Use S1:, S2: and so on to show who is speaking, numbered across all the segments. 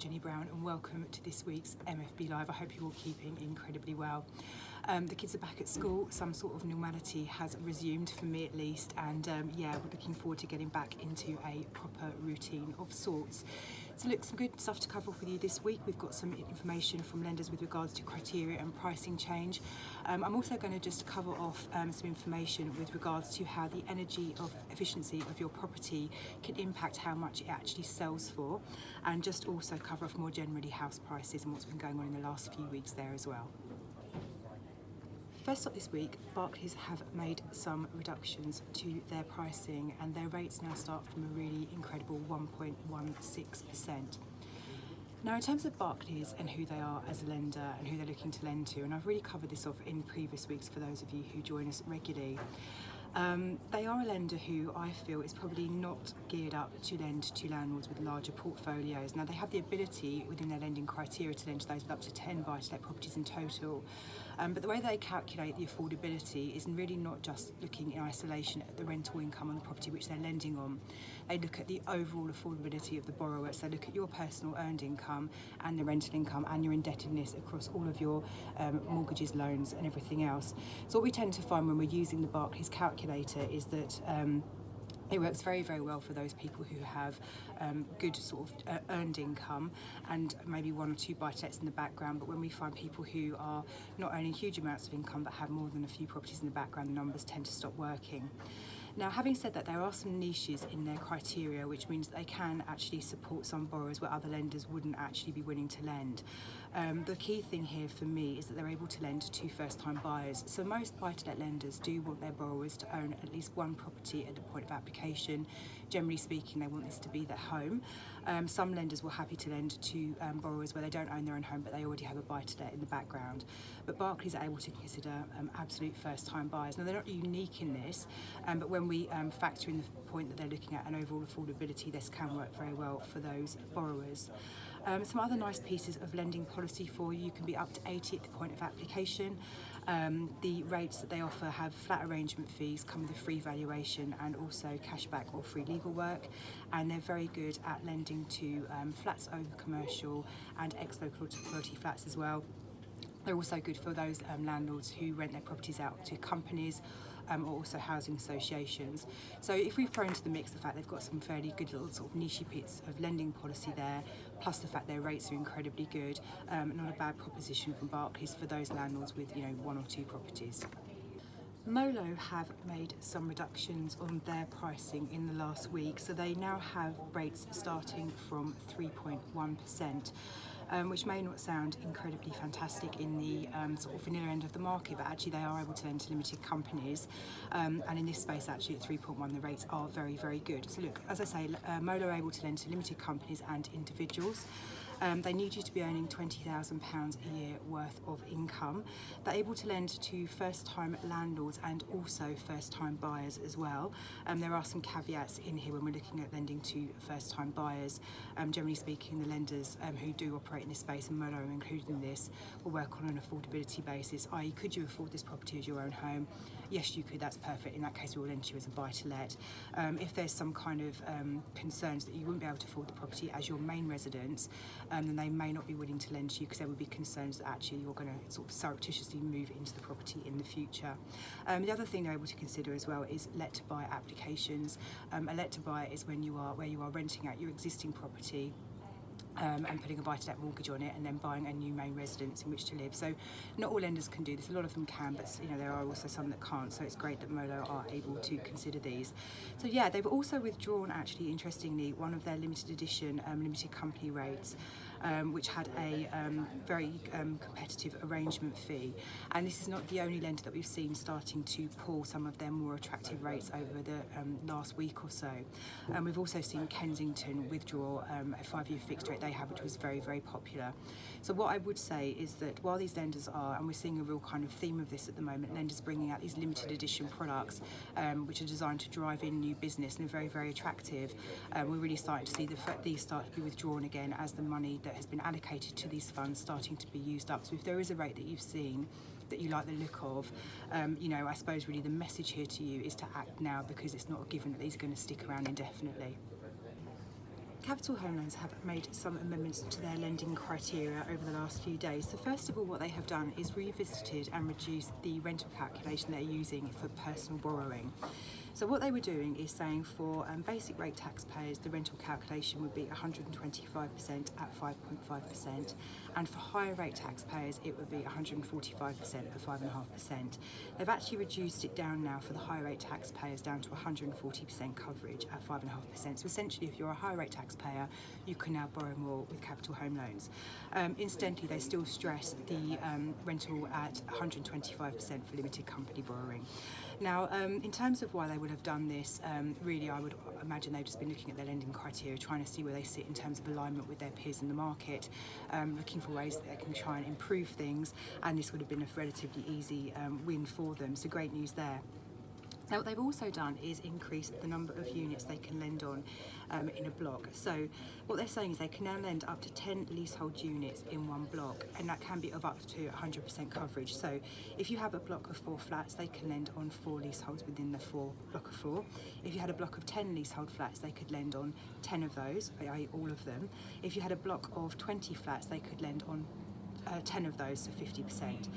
S1: Jenny Brown and welcome to this week's MFB Live. I hope you're all keeping incredibly well. The kids are back at school, some sort of normality has resumed for me at least, and yeah, we're looking forward to getting back into a proper routine of sorts. So look, some good stuff to cover off with you this week. We've got some information from lenders with regards to criteria and pricing change. I'm also going to just cover off some information with regards to how the energy efficiency of your property can impact how much it actually sells for, and just also cover off more generally house prices and what's been going on in the last few weeks there as well. First up this week, Barclays have made some reductions to their pricing and their rates now start from a really incredible 1.16%. Now in terms of Barclays and who they are as a lender and who they're looking to lend to, and I've really covered this off in previous weeks for those of you who join us regularly, they are a lender who I feel is probably not geared up to lend to landlords with larger portfolios. Now they have the ability within their lending criteria to lend to those with up to 10 buy-to-let properties in total. But the way they calculate the affordability is really not just looking in isolation at the rental income on the property which they're lending on. They look at the overall affordability of the borrower, so they look at your personal earned income and the rental income and your indebtedness across all of your mortgages, loans and everything else. So what we tend to find when we're using the Barclays calculator is that it works very, very well for those people who have good sort of earned income and maybe one or two buy-to-lets in the background. But when we find people who are not earning huge amounts of income but have more than a few properties in the background, the numbers tend to stop working. Now, having said that, there are some niches in their criteria, which means that they can actually support some borrowers where other lenders wouldn't actually be willing to lend. The key thing here for me is that they're able to lend to first-time buyers. So most buy-to-let lenders do want their borrowers to own at least one property at the point of application. Generally speaking, they want this to be their home. Some lenders will happy to lend to borrowers where they don't own their own home, but they already have a buy-to-let in the background. But Barclays are able to consider absolute first-time buyers. Now, they're not unique in this, but when we factor in the point that they're looking at an overall affordability, this can work very well for those borrowers. Some other nice pieces of lending policy for you can be up to 80 at the point of application. The rates that they offer have flat arrangement fees, come with a free valuation and also cashback or free legal work, and they're very good at lending to flats over commercial and ex-local authority flats as well. They're also good for those landlords who rent their properties out to companies or also housing associations. So if we throw into the mix the fact they've got some fairly good little sort of niche bits of lending policy there, plus the fact their rates are incredibly good, not a bad proposition from Barclays for those landlords with, you know, one or two properties. Molo have made some reductions on their pricing in the last week, so they now have rates starting from 3.1%. Which may not sound incredibly fantastic in the sort of vanilla end of the market, but actually they are able to lend to limited companies, and in this space actually at 3.1 the rates are very, very good. So look, as I say, Molo are able to lend to limited companies and individuals. They need you to be earning £20,000 a year worth of income. They're able to lend to first-time landlords and also first-time buyers as well. There are some caveats in here when we're looking at lending to first-time buyers. Generally speaking, the lenders who do operate in this space, and Molo included in this, will work on an affordability basis, i.e. could you afford this property as your own home? Yes, you could, that's perfect. In that case, we will lend to you as a buy-to-let. If there's some kind of concerns that you wouldn't be able to afford the property as your main residence, then they may not be willing to lend to you because there would be concerns that actually you're going to sort of surreptitiously move into the property in the future. The other thing they're able to consider as well is let-to-buy applications. A let-to-buy is when you are renting out your existing property and putting a buy-to-let mortgage on it and then buying a new main residence in which to live. So not all lenders can do this, a lot of them can, but you know there are also some that can't, so it's great that Molo are able to consider these. So yeah, they've also withdrawn, actually interestingly, one of their limited edition limited company rates, which had a very competitive arrangement fee, and this is not the only lender that we've seen starting to pull some of their more attractive rates over the last week or so. We've also seen Kensington withdraw a 5-year fixed rate they have, which was very, very popular. So what I would say is that while these lenders are, and we're seeing a real kind of theme of this at the moment, lenders bringing out these limited edition products which are designed to drive in new business and are very, very attractive, we're really starting to see these start to be withdrawn again as the money that has been allocated to these funds starting to be used up. So if there is a rate that you've seen that you like the look of, you know, I suppose really the message here to you is to act now, because it's not a given that these are going to stick around indefinitely. Capital Home Loans have made some amendments to their lending criteria over the last few days. So first of all, what they have done is revisited and reduced the rental calculation they're using for personal borrowing. So what they were doing is saying for basic rate taxpayers, the rental calculation would be 125% at 5.5%, and for higher rate taxpayers, it would be 145% at 5.5%. They've actually reduced it down now for the higher rate taxpayers down to 140% coverage at 5.5%. So essentially, if you're a higher rate taxpayer, you can now borrow more with Capital Home Loans. Incidentally, they still stress the rental at 125% for limited company borrowing. Now, in terms of why they would have done this, really I would imagine they've just been looking at their lending criteria, trying to see where they sit in terms of alignment with their peers in the market, looking for ways that they can try and improve things, and this would have been a relatively easy win for them, so great news there. Now what they've also done is increase the number of units they can lend on in a block. So what they're saying is they can now lend up to 10 leasehold units in one block, and that can be of up to 100% coverage. So if you have a block of 4 flats, they can lend on 4 leaseholds within the block of 4. If you had a block of 10 leasehold flats, they could lend on 10 of those, i.e. all of them. If you had a block of 20 flats, they could lend on 10 of those, so 50%.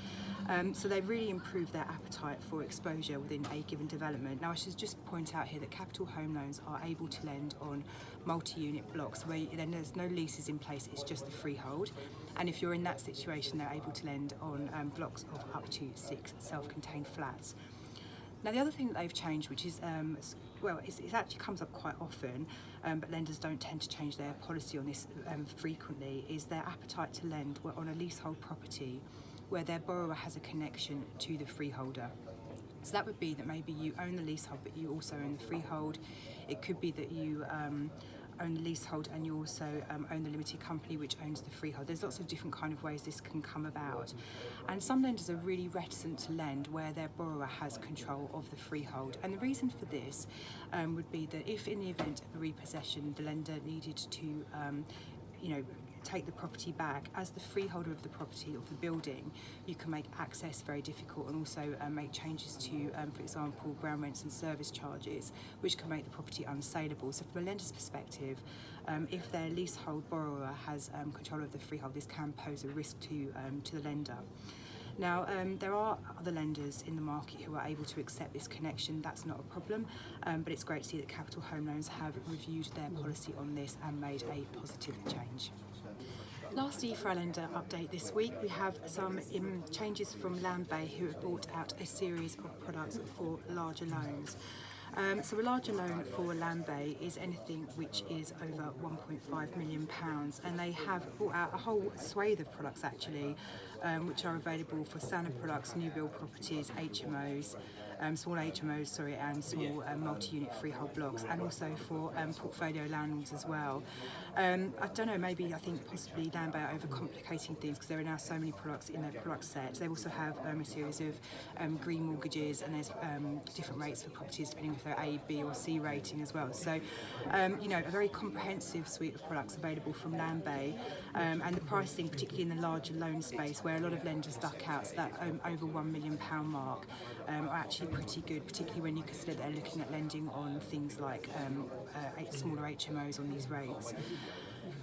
S1: So they've really improved their appetite for exposure within a given development. Now I should just point out here that Capital Home Loans are able to lend on multi-unit blocks where then there's no leases in place, it's just the freehold. And if you're in that situation, they're able to lend on blocks of up to 6 self-contained flats. Now the other thing that they've changed, which is, it actually comes up quite often, but lenders don't tend to change their policy on this frequently, is their appetite to lend on a leasehold property where their borrower has a connection to the freeholder. So that would be that maybe you own the leasehold but you also own the freehold. It could be that you own the leasehold and you also own the limited company which owns the freehold. There's lots of different kind of ways this can come about, and some lenders are really reticent to lend where their borrower has control of the freehold, and the reason for this would be that if in the event of a repossession the lender needed to take the property back, as the freeholder of the property, of the building, you can make access very difficult and also make changes to, for example, ground rents and service charges, which can make the property unsaleable. So from a lender's perspective, if their leasehold borrower has control of the freehold, this can pose a risk to the lender. Now, there are other lenders in the market who are able to accept this connection. That's not a problem, but it's great to see that Capital Home Loans have reviewed their policy on this and made a positive change. Lastly, for our lender update this week, we have some changes from Lambay, who have brought out a series of products for larger loans. So a larger loan for Lambay is anything which is over £1.5 million, and they have brought out a whole swathe of products actually, which are available for standard products, new build properties, HMOs, small HMOs, and small multi-unit freehold blocks, and also for portfolio landlords as well. I don't know, I think possibly Lambay are overcomplicating things because there are now so many products in their product set. They also have a series of green mortgages, and there's different rates for properties depending if they're A, B or C rating as well. So, a very comprehensive suite of products available from Lambay, and the pricing, particularly in the larger loan space where a lot of lenders duck out, so that over £1 million mark, are actually pretty good, particularly when you consider they're looking at lending on things like smaller HMOs on these rates.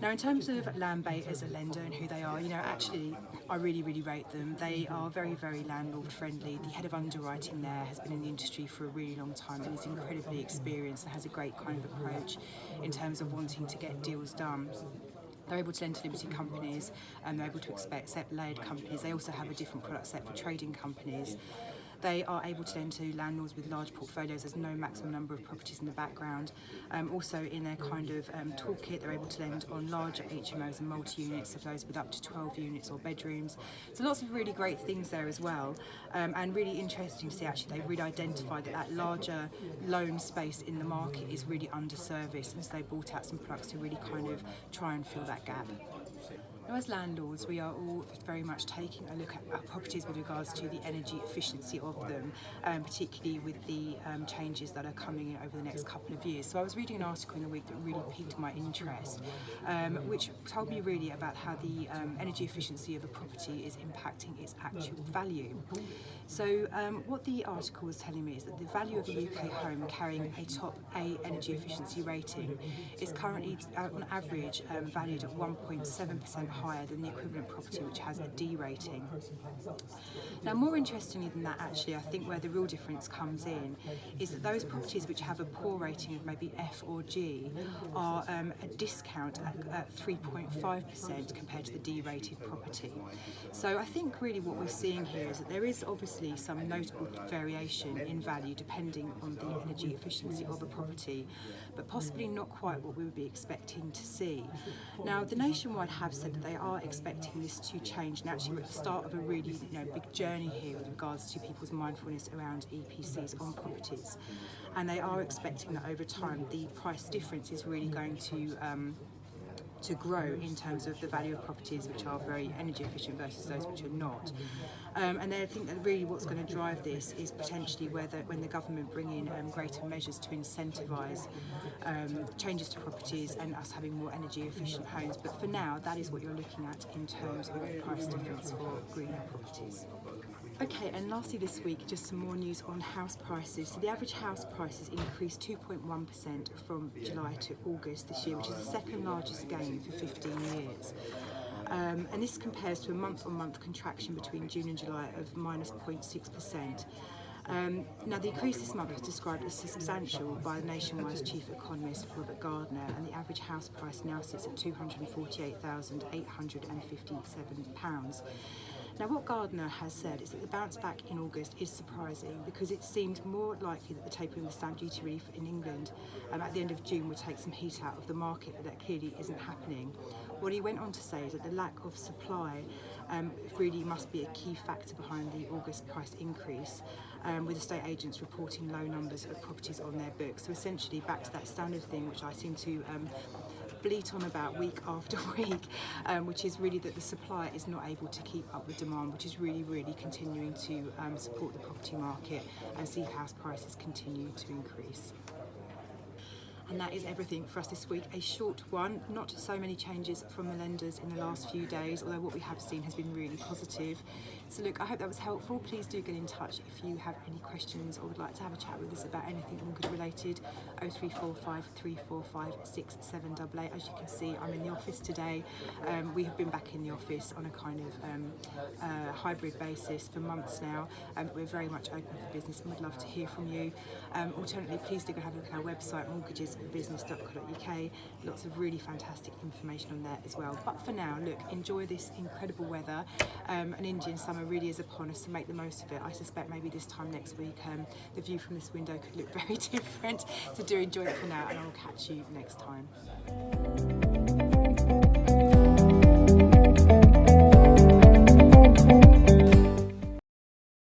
S1: Now, in terms of Lambay as a lender and who they are, actually, I really, really rate them. They are very, very landlord friendly. The head of underwriting there has been in the industry for a really long time and is incredibly experienced and has a great kind of approach in terms of wanting to get deals done. They're able to lend to limited companies, and they're able to accept layered companies. They also have a different product set for trading companies. They are able to lend to landlords with large portfolios. There's no maximum number of properties in the background. Also in their kind of toolkit, they're able to lend on larger HMOs and multi-units, so those with up to 12 units or bedrooms. So lots of really great things there as well. And really interesting to see actually they've really identified that larger loan space in the market is really underserviced, and so they brought out some products to really kind of try and fill that gap. Now, as landlords, we are all very much taking a look at our properties with regards to the energy efficiency of them, particularly with the changes that are coming in over the next couple of years. So I was reading an article in the week that really piqued my interest, which told me really about how the energy efficiency of a property is impacting its actual value. So what the article was telling me is that the value of a UK home carrying a top A energy efficiency rating is currently on average valued at 1.7% higher than the equivalent property which has a D rating. Now, more interestingly than that, actually, I think where the real difference comes in is that those properties which have a poor rating of maybe F or G are a discount at 3.5% compared to the D rated property. So I think really what we're seeing here is that there is obviously some notable variation in value depending on the energy efficiency of a property, but possibly not quite what we would be expecting to see. Now, the Nationwide have said that they are expecting this to change, and actually we're at the start of a really big journey here with regards to people's mindfulness around EPCs on properties, and they are expecting that over time the price difference is really going to grow in terms of the value of properties which are very energy efficient versus those which are not. And they think that really what's going to drive this is potentially when the government bring in greater measures to incentivise changes to properties and us having more energy efficient homes. But for now, that is what you're looking at in terms of the price difference for greener properties. Okay, and lastly this week, just some more news on house prices. So the average house prices increased 2.1% from July to August this year, which is the second largest gain for 15 years. And this compares to a month-on-month contraction between June and July of minus 0.6%. Now, the increase this month was described as substantial by the Nationwide's chief economist, Robert Gardner, and the average house price now sits at £248,857. Now, what Gardner has said is that the bounce back in August is surprising because it seemed more likely that the tapering of the stamp duty relief in England at the end of June would take some heat out of the market, but that clearly isn't happening. What he went on to say is that the lack of supply really must be a key factor behind the August price increase, with estate agents reporting low numbers of properties on their books. So essentially back to that standard thing which I seem to bleat on about week after week, which is really that the supply is not able to keep up with demand, which is really continuing to support the property market and see house prices continue to increase. And that is everything for us this week. A short one, not so many changes from the lenders in the last few days, although what we have seen has been really positive. So look, I hope that was helpful. Please do get in touch if you have any questions or would like to have a chat with us about anything mortgage related. 0345 345 6788. As you can see, I'm in the office today. We have been back in the office on a kind of hybrid basis for months now. We're very much open for business and would love to hear from you. Alternatively, please do go have a look at our website, mortgagesforbusiness.co.uk. Lots of really fantastic information on there as well. But for now, look, enjoy this incredible weather. An Indian summer really is upon us, to make the most of it. I suspect maybe this time next week the view from this window could look very different. So do enjoy it for now, and I'll catch you next time.